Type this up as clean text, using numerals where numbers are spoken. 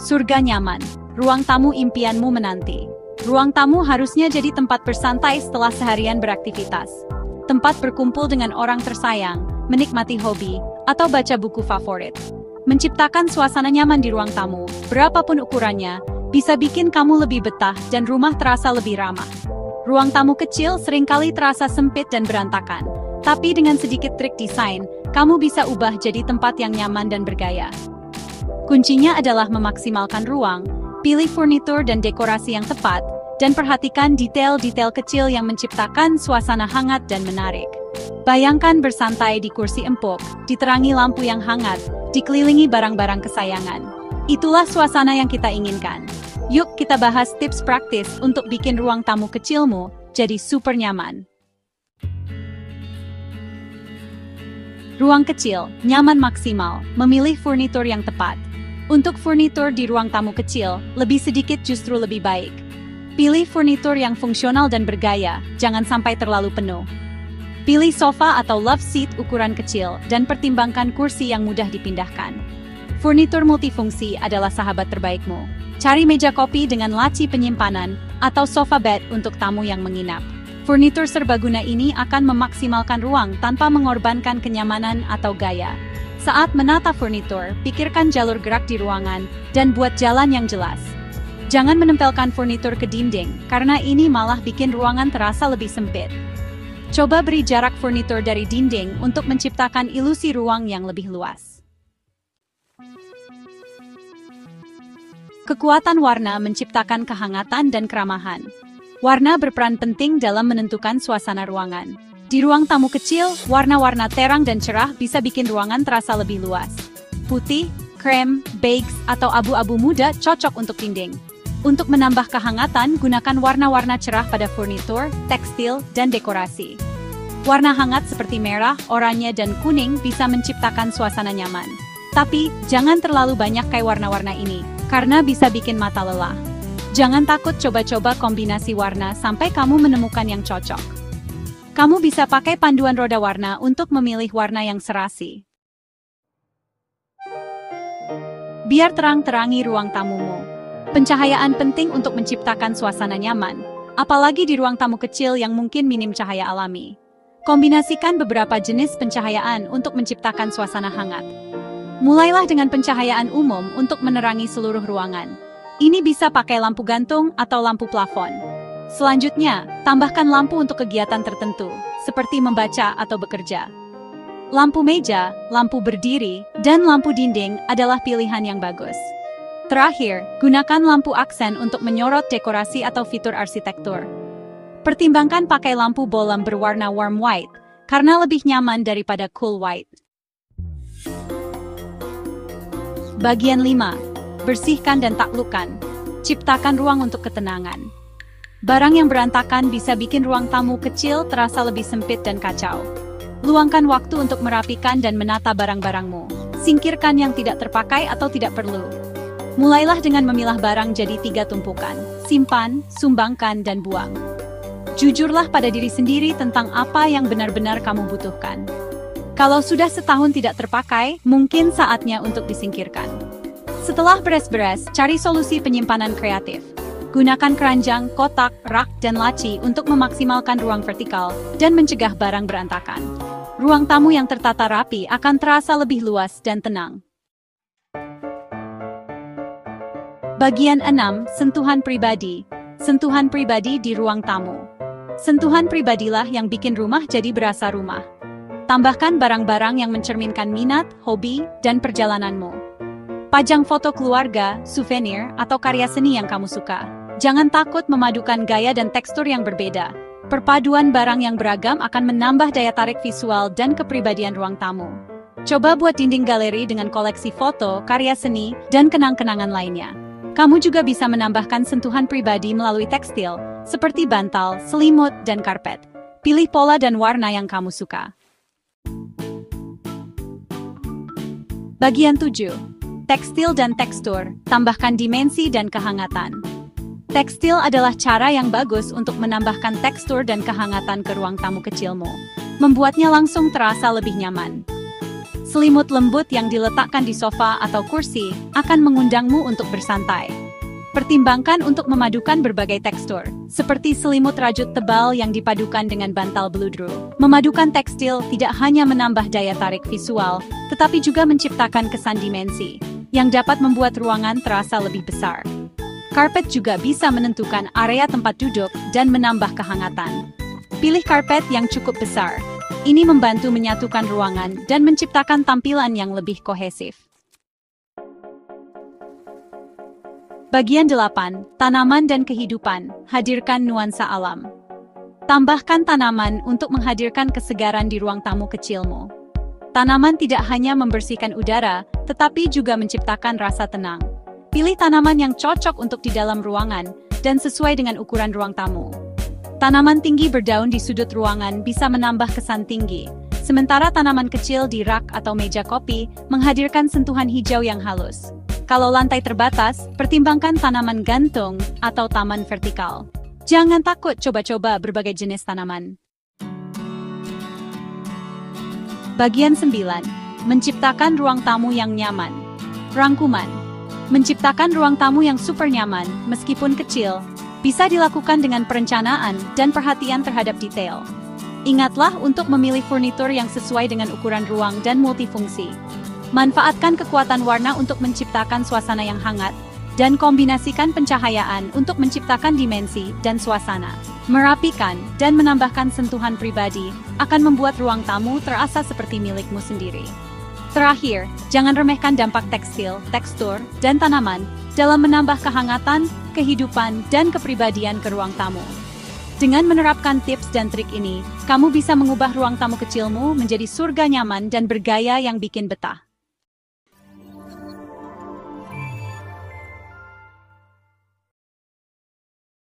Surga nyaman, ruang tamu impianmu menanti. Ruang tamu harusnya jadi tempat bersantai setelah seharian beraktivitas. Tempat berkumpul dengan orang tersayang, menikmati hobi, atau baca buku favorit. Menciptakan suasana nyaman di ruang tamu, berapapun ukurannya, bisa bikin kamu lebih betah dan rumah terasa lebih ramah. Ruang tamu kecil seringkali terasa sempit dan berantakan. Tapi dengan sedikit trik desain, kamu bisa ubah jadi tempat yang nyaman dan bergaya. Kuncinya adalah memaksimalkan ruang, pilih furnitur dan dekorasi yang tepat, dan perhatikan detail-detail kecil yang menciptakan suasana hangat dan menarik. Bayangkan bersantai di kursi empuk, diterangi lampu yang hangat, dikelilingi barang-barang kesayangan. Itulah suasana yang kita inginkan. Yuk kita bahas tips praktis untuk bikin ruang tamu kecilmu jadi super nyaman. Ruang kecil, nyaman maksimal, memilih furnitur yang tepat. Untuk furnitur di ruang tamu kecil, lebih sedikit justru lebih baik. Pilih furnitur yang fungsional dan bergaya, jangan sampai terlalu penuh. Pilih sofa atau love seat ukuran kecil, dan pertimbangkan kursi yang mudah dipindahkan. Furnitur multifungsi adalah sahabat terbaikmu. Cari meja kopi dengan laci penyimpanan, atau sofa bed untuk tamu yang menginap. Furnitur serbaguna ini akan memaksimalkan ruang tanpa mengorbankan kenyamanan atau gaya. Saat menata furnitur, pikirkan jalur gerak di ruangan, dan buat jalan yang jelas. Jangan menempelkan furnitur ke dinding, karena ini malah bikin ruangan terasa lebih sempit. Coba beri jarak furnitur dari dinding untuk menciptakan ilusi ruang yang lebih luas. Kekuatan warna menciptakan kehangatan dan keramahan. Warna berperan penting dalam menentukan suasana ruangan. Di ruang tamu kecil, warna-warna terang dan cerah bisa bikin ruangan terasa lebih luas. Putih, krem, beige, atau abu-abu muda cocok untuk dinding. Untuk menambah kehangatan, gunakan warna-warna cerah pada furnitur, tekstil, dan dekorasi. Warna hangat seperti merah, oranye, dan kuning bisa menciptakan suasana nyaman. Tapi, jangan terlalu banyak kayak warna-warna ini, karena bisa bikin mata lelah. Jangan takut coba-coba kombinasi warna sampai kamu menemukan yang cocok. Kamu bisa pakai panduan roda warna untuk memilih warna yang serasi. Biar terang-terangi ruang tamumu. Pencahayaan penting untuk menciptakan suasana nyaman, apalagi di ruang tamu kecil yang mungkin minim cahaya alami. Kombinasikan beberapa jenis pencahayaan untuk menciptakan suasana hangat. Mulailah dengan pencahayaan umum untuk menerangi seluruh ruangan. Ini bisa pakai lampu gantung atau lampu plafon. Selanjutnya, tambahkan lampu untuk kegiatan tertentu, seperti membaca atau bekerja. Lampu meja, lampu berdiri, dan lampu dinding adalah pilihan yang bagus. Terakhir, gunakan lampu aksen untuk menyorot dekorasi atau fitur arsitektur. Pertimbangkan pakai lampu bolam berwarna warm white, karena lebih nyaman daripada cool white. Bagian 5. Bersihkan dan taklukkan. Ciptakan ruang untuk ketenangan. Barang yang berantakan bisa bikin ruang tamu kecil terasa lebih sempit dan kacau. Luangkan waktu untuk merapikan dan menata barang-barangmu. Singkirkan yang tidak terpakai atau tidak perlu. Mulailah dengan memilah barang jadi 3 tumpukan. Simpan, sumbangkan, dan buang. Jujurlah pada diri sendiri tentang apa yang benar-benar kamu butuhkan. Kalau sudah setahun tidak terpakai, mungkin saatnya untuk disingkirkan. Setelah beres-beres, cari solusi penyimpanan kreatif. Gunakan keranjang, kotak, rak, dan laci untuk memaksimalkan ruang vertikal dan mencegah barang berantakan. Ruang tamu yang tertata rapi akan terasa lebih luas dan tenang. Bagian 6. Sentuhan pribadi. Sentuhan pribadi di ruang tamu. Sentuhan pribadilah yang bikin rumah jadi berasa rumah. Tambahkan barang-barang yang mencerminkan minat, hobi, dan perjalananmu. Pajang foto keluarga, souvenir, atau karya seni yang kamu suka. Jangan takut memadukan gaya dan tekstur yang berbeda. Perpaduan barang yang beragam akan menambah daya tarik visual dan kepribadian ruang tamu. Coba buat dinding galeri dengan koleksi foto, karya seni, dan kenang-kenangan lainnya. Kamu juga bisa menambahkan sentuhan pribadi melalui tekstil, seperti bantal, selimut, dan karpet. Pilih pola dan warna yang kamu suka. Bagian 7. Tekstil dan tekstur, tambahkan dimensi dan kehangatan. Tekstil adalah cara yang bagus untuk menambahkan tekstur dan kehangatan ke ruang tamu kecilmu, membuatnya langsung terasa lebih nyaman. Selimut lembut yang diletakkan di sofa atau kursi akan mengundangmu untuk bersantai. Pertimbangkan untuk memadukan berbagai tekstur, seperti selimut rajut tebal yang dipadukan dengan bantal bludru. Memadukan tekstil tidak hanya menambah daya tarik visual, tetapi juga menciptakan kesan dimensi, yang dapat membuat ruangan terasa lebih besar. Karpet juga bisa menentukan area tempat duduk dan menambah kehangatan. Pilih karpet yang cukup besar. Ini membantu menyatukan ruangan dan menciptakan tampilan yang lebih kohesif. Bagian 8. Tanaman dan kehidupan. Hadirkan nuansa alam. Tambahkan tanaman untuk menghadirkan kesegaran di ruang tamu kecilmu. Tanaman tidak hanya membersihkan udara, tetapi juga menciptakan rasa tenang. Pilih tanaman yang cocok untuk di dalam ruangan dan sesuai dengan ukuran ruang tamu. Tanaman tinggi berdaun di sudut ruangan bisa menambah kesan tinggi, sementara tanaman kecil di rak atau meja kopi menghadirkan sentuhan hijau yang halus. Kalau lantai terbatas, pertimbangkan tanaman gantung atau taman vertikal. Jangan takut coba-coba berbagai jenis tanaman. Bagian 9. Menciptakan ruang tamu yang nyaman. Rangkuman. Menciptakan ruang tamu yang super nyaman, meskipun kecil, bisa dilakukan dengan perencanaan dan perhatian terhadap detail. Ingatlah untuk memilih furnitur yang sesuai dengan ukuran ruang dan multifungsi. Manfaatkan kekuatan warna untuk menciptakan suasana yang hangat, dan kombinasikan pencahayaan untuk menciptakan dimensi dan suasana. Merapikan dan menambahkan sentuhan pribadi akan membuat ruang tamu terasa seperti milikmu sendiri. Terakhir, jangan remehkan dampak tekstil, tekstur, dan tanaman dalam menambah kehangatan, kehidupan, dan kepribadian ke ruang tamu. Dengan menerapkan tips dan trik ini, kamu bisa mengubah ruang tamu kecilmu menjadi surga nyaman dan bergaya yang bikin betah.